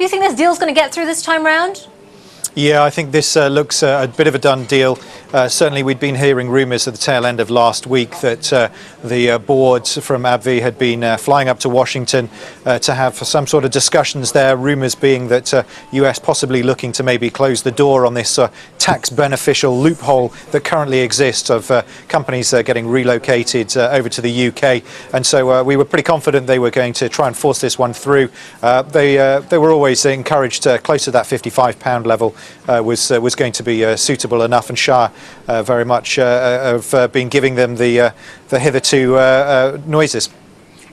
Do you think this deal's going to get through this time round? Yeah, I think this looks a bit of a done deal. Certainly we'd been hearing rumours at the tail end of last week that the boards from AbbVie had been flying up to Washington to have some sort of discussions there, rumours being that US possibly looking to maybe close the door on this tax beneficial loophole that currently exists of companies getting relocated over to the UK. And so we were pretty confident they were going to try and force this one through. They were always encouraged close to that £55 level was going to be suitable enough, and Shire very much have been giving them the hitherto noises.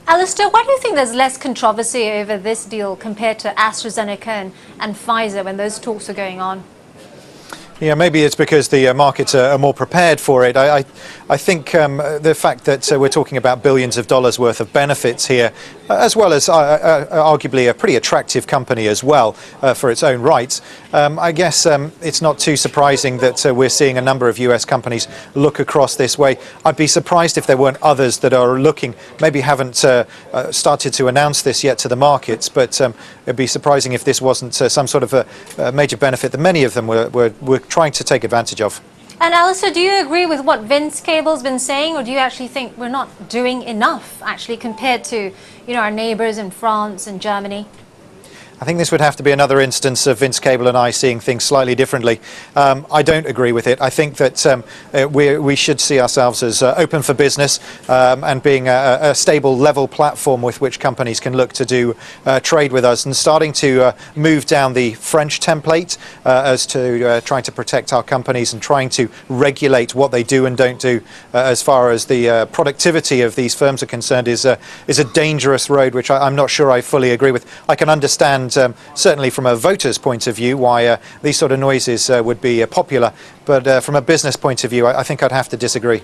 Alastair, why do you think there's less controversy over this deal compared to AstraZeneca and Pfizer when those talks are going on? Yeah, maybe it's because the markets are more prepared for it. I think the fact that we're talking about billions of dollars worth of benefits here, as well as arguably a pretty attractive company as well for its own rights, I guess it's not too surprising that we're seeing a number of US companies look across this way. I'd be surprised if there weren't others that are looking, maybe haven't started to announce this yet to the markets, but it'd be surprising if this wasn't some sort of a major benefit that many of them were trying to take advantage of. And Alastair, do you agree with what Vince Cable's been saying, or do you actually think we're not doing enough actually compared to, our neighbours in France and Germany? I think this would have to be another instance of Vince Cable and I seeing things slightly differently. I don't agree with it. I think that we should see ourselves as open for business and being a stable, level platform with which companies can look to do trade with us, and starting to move down the French template as to trying to protect our companies and trying to regulate what they do and don't do as far as the productivity of these firms are concerned is a dangerous road, which I'm not sure I fully agree with. I can understand certainly from a voter's point of view why these sort of noises would be popular, but from a business point of view I think I'd have to disagree.